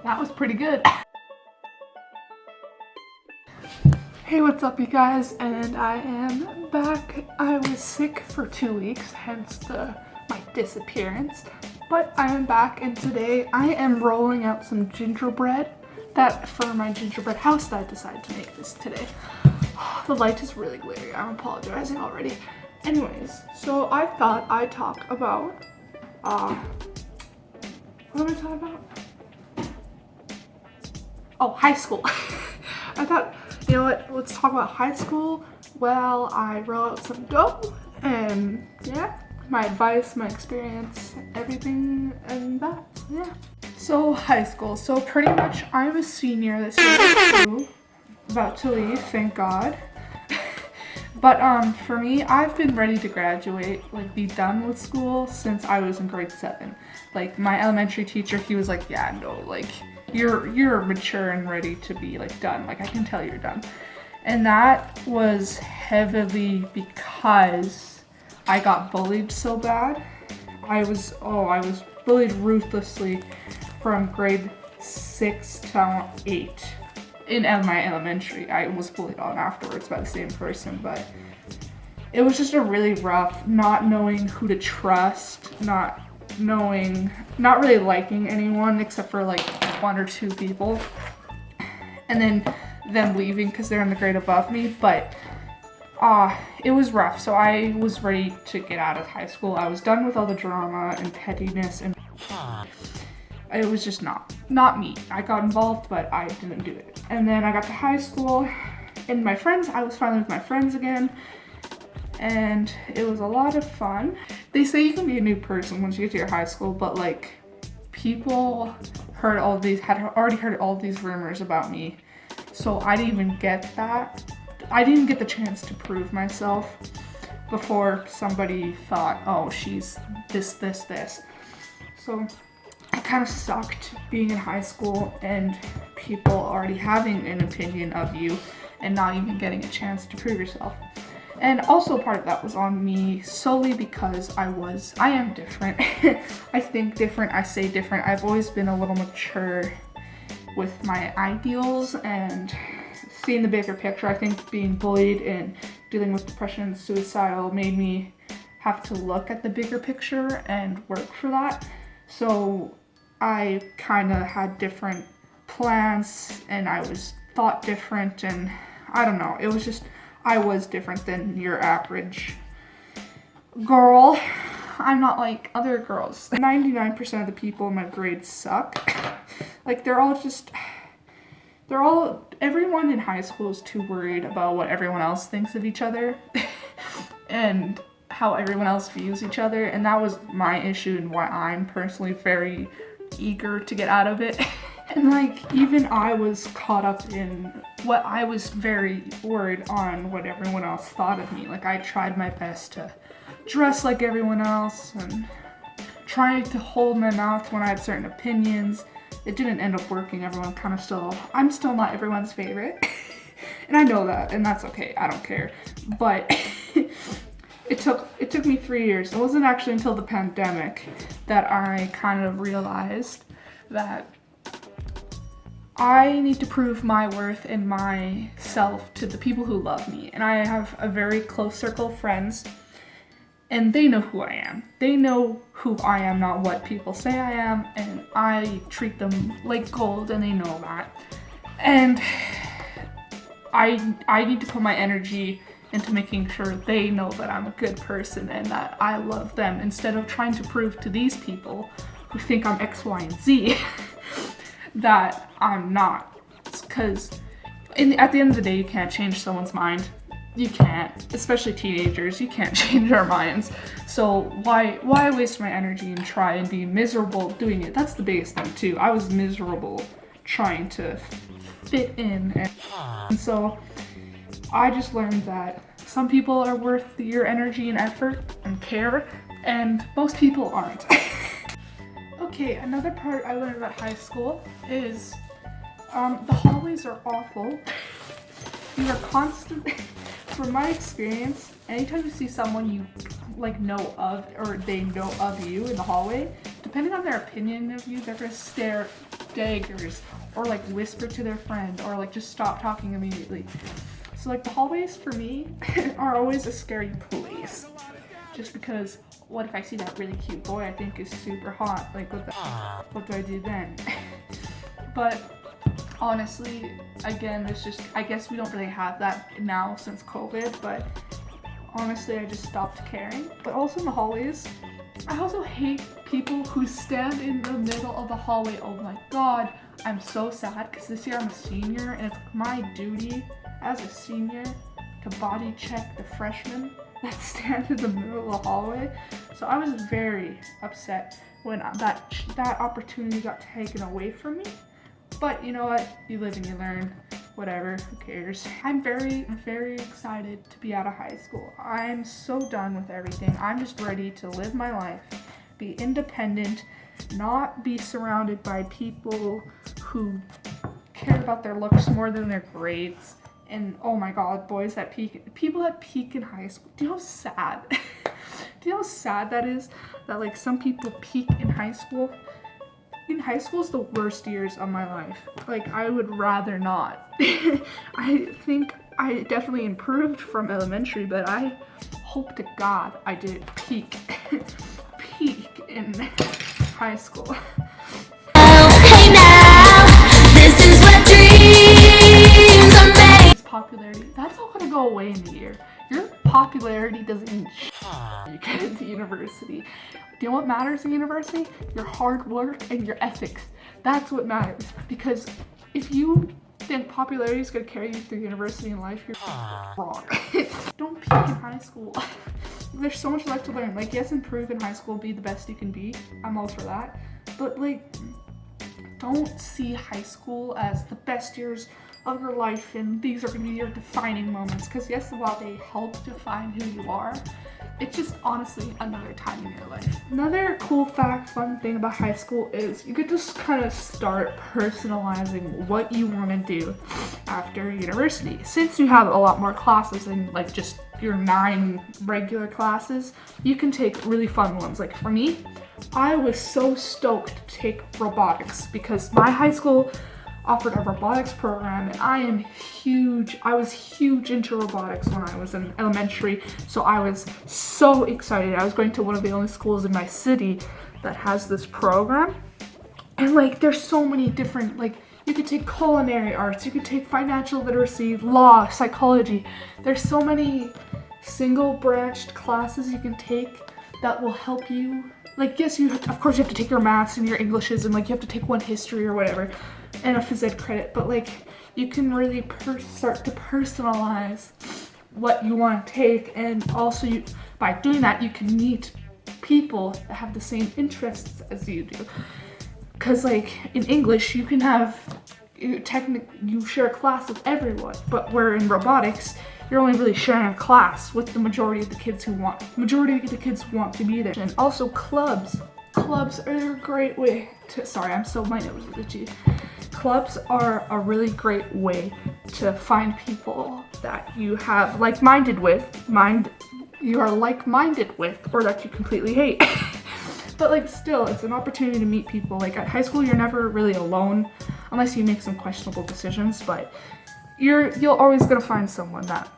That was pretty good. Hey, what's up you guys? And I am back. I was sick for 2 weeks, hence my disappearance. But I am back, and today I am rolling out some gingerbread for my gingerbread house that I decided to make this today. The light is really glary. I'm apologizing already. Anyways, so I thought I'd talk about what am I talking about? Oh, high school. I thought, you know what, let's talk about high school. Well, I roll out some dough and yeah, my advice, my experience, everything and that, yeah. So high school, so pretty much I'm a senior this year too, about to leave, thank God. But for me, I've been ready to graduate, like be done with school since I was in grade 7. Like my elementary teacher, he was like, yeah, no, like you're mature and ready to be like done. Like I can tell you're done. And that was heavily because I got bullied so bad. I was bullied ruthlessly from grade 6 to 8. In my elementary. I was bullied on afterwards by the same person, but it was just a really rough, not knowing who to trust, not really liking anyone except for like 1 or 2 people, and then them leaving because they're in the grade above me. But it was rough, so I was ready to get out of high school. I was done with all the drama and pettiness, and it was just not me. I got involved, but I didn't do it. And then I got to high school, and I was finally with my friends again, and it was a lot of fun. They say you can be a new person once you get to your high school, but like people had already heard all these rumors about me, so I didn't even get that. I didn't get the chance to prove myself before somebody thought, oh, she's this. So it kind of sucked being in high school and people already having an opinion of you and not even getting a chance to prove yourself. And also part of that was on me solely because I am different. I think different, I say different. I've always been a little mature with my ideals and seeing the bigger picture. I think being bullied and dealing with depression and suicidal made me have to look at the bigger picture and work for that. So I kind of had different plans and I was thought different, and I don't know, it was just, I was different than your average girl. I'm not like other girls. 99% of the people in my grade suck. Like everyone in high school is too worried about what everyone else thinks of each other and how everyone else views each other, and that was my issue and why I'm personally very eager to get out of it. And like even I was caught up in what I was very worried on what everyone else thought of me. Like I tried my best to dress like everyone else and trying to hold my mouth when I had certain opinions. It didn't end up working. I'm still not everyone's favorite. And I know that, and that's okay. I don't care. But it took me 3 years. It wasn't actually until the pandemic that I kind of realized that I need to prove my worth and myself to the people who love me. And I have a very close circle of friends, and they know who I am. They know who I am, not what people say I am, and I treat them like gold, and they know that. And I need to put my energy into making sure they know that I'm a good person and that I love them, instead of trying to prove to these people who think I'm X, Y, and Z that I'm not. Because at the end of the day, you can't change someone's mind. You can't, especially teenagers, you can't change our minds. So why waste my energy and try and be miserable doing it? That's the biggest thing too. I was miserable trying to fit in, and so I just learned that some people are worth your energy and effort and care, and most people aren't. Okay, another part I learned about high school is the hallways are awful. You are constantly from my experience, anytime you see someone you like know of or they know of you in the hallway, depending on their opinion of you, they're gonna stare daggers or like whisper to their friend or like just stop talking immediately. So like the hallways for me are always a scary place, just because what if I see that really cute boy I think is super hot, like what do I do then? But honestly, again, it's just, I guess we don't really have that now since COVID, but honestly I just stopped caring. But also in the hallways, I also hate people who stand in the middle of the hallway. Oh my god, I'm so sad because this year I'm a senior and it's my duty as a senior to body check the freshmen that stand in the middle of the hallway. So I was very upset when that opportunity got taken away from me. But you know what? You live and you learn. Whatever, who cares? I'm very, very excited to be out of high school. I'm so done with everything. I'm just ready to live my life, be independent, not be surrounded by people who care about their looks more than their grades. And oh my god, boys that peak, people that peak in high school. Do you know how sad? Do you know how sad that is? That like some people peak in high school? In high school is the worst years of my life. Like I would rather not. I think I definitely improved from elementary, but I hope to God I didn't peak in high school. Hey now, this is what dreams are made. Popularity, that's all gonna go away in a year. Your popularity doesn't mean shit when you get into university. Do you know what matters in university? Your hard work and your ethics. That's what matters. Because if you think popularity is gonna carry you through university and life, you're wrong. Don't peak in high school. There's so much left to learn. Like, yes, improve in high school, be the best you can be. I'm all for that. But like, don't see high school as the best years of your life and these are gonna be your defining moments. Because yes, while they help define who you are, it's just honestly another time in your life. Another cool fact, fun thing about high school is you could just kind of start personalizing what you want to do after university. Since you have a lot more classes than like just your 9 regular classes, you can take really fun ones. Like for me, I was so stoked to take robotics because my high school offered a robotics program and I was huge into robotics when I was in elementary, so I was so excited. I was going to one of the only schools in my city that has this program, and like there's so many different, like you could take culinary arts, you could take financial literacy, law, psychology. There's so many single branched classes you can take that will help you. Like yes, of course you have to take your maths and your Englishes and like you have to take one history or whatever and a phys ed credit, but like you can really start to personalize what you want to take, and also by doing that you can meet people that have the same interests as you do. Because like in English you can have you share a class with everyone, but where in robotics you're only really sharing a class with the majority of the kids want to be there. And also clubs are a great way to, sorry, my nose is itchy. Clubs are a really great way to find people that you have you are like-minded with, or that you completely hate. But like still, it's an opportunity to meet people. Like at high school, you're never really alone unless you make some questionable decisions, but you're always gonna find someone that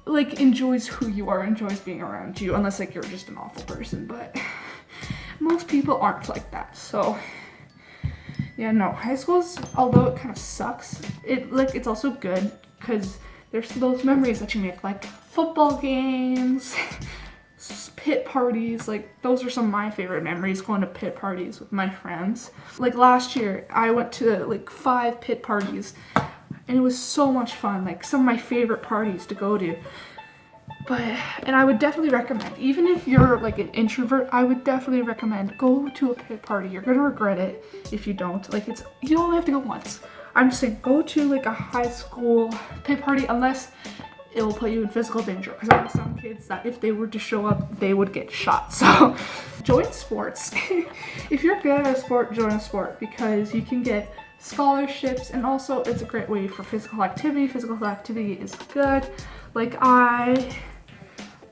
like enjoys who you are, enjoys being around you, unless like you're just an awful person, but most people aren't like that. So yeah, no, high school's, although it kind of sucks, it's also good because there's those memories that you make, like football games, pit parties. Like those are some of my favorite memories, going to pit parties with my friends. Like last year I went to like 5 pit parties and it was so much fun, like some of my favorite parties to go to. And I would definitely recommend, even if you're like an introvert, I would definitely recommend go to a pit party. You're gonna regret it if you don't. Like you only have to go once. I'm just saying, go to like a high school pit party unless it will put you in physical danger. Because I know some kids that if they were to show up, they would get shot. So join sports. If you're good at a sport, join a sport because you can get scholarships, and also it's a great way for physical activity. Physical activity is good. Like I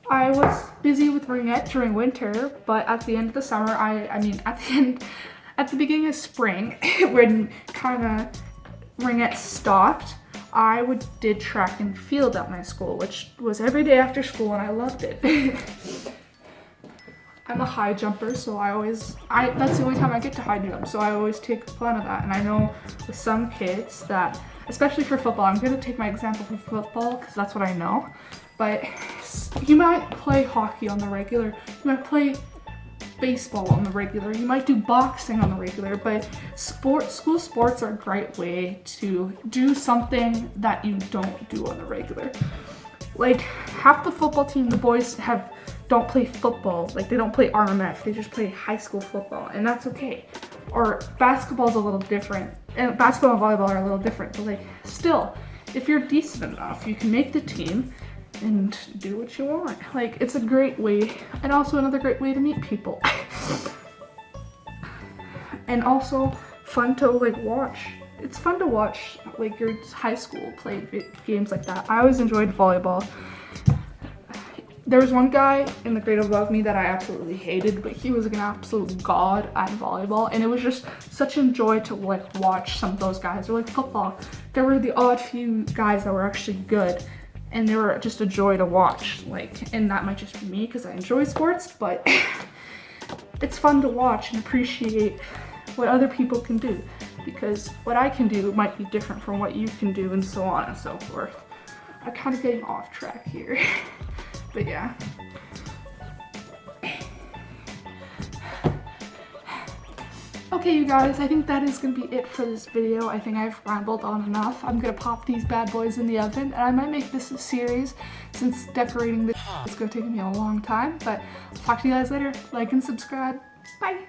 was busy with ringette during winter, but at the end of the summer, at the beginning of spring, when kind of ringette stopped, I did track and field at my school, which was every day after school, and I loved it. I'm a high jumper, so that's the only time I get to high jump, so I always take fun of that. And I know with some kids that, especially for football, I'm gonna take my example for football because that's what I know, but you might play hockey on the regular, you might play baseball on the regular, you might do boxing on the regular, but school sports are a great way to do something that you don't do on the regular. Like half the football team, the boys don't play football, like they don't play RMF, they just play high school football, and that's okay. Or basketball's a little different, and basketball and volleyball are a little different, but like still, if you're decent enough, you can make the team and do what you want. Like it's a great way, and also another great way to meet people. And also fun to like watch. It's fun to watch like your high school play games like that. I always enjoyed volleyball. There was one guy in the grade above me that I absolutely hated, but he was like an absolute god at volleyball, and it was just such a joy to like watch some of those guys. Or like football, there were the odd few guys that were actually good, and they were just a joy to watch. Like, and that might just be me because I enjoy sports, but it's fun to watch and appreciate what other people can do, because what I can do might be different from what you can do, and so on and so forth. I'm kind of getting off track here. But yeah. Okay, you guys, I think that is gonna be it for this video. I think I've rambled on enough. I'm gonna pop these bad boys in the oven, and I might make this a series since decorating this is gonna take me a long time, but I'll talk to you guys later. Like and subscribe. Bye.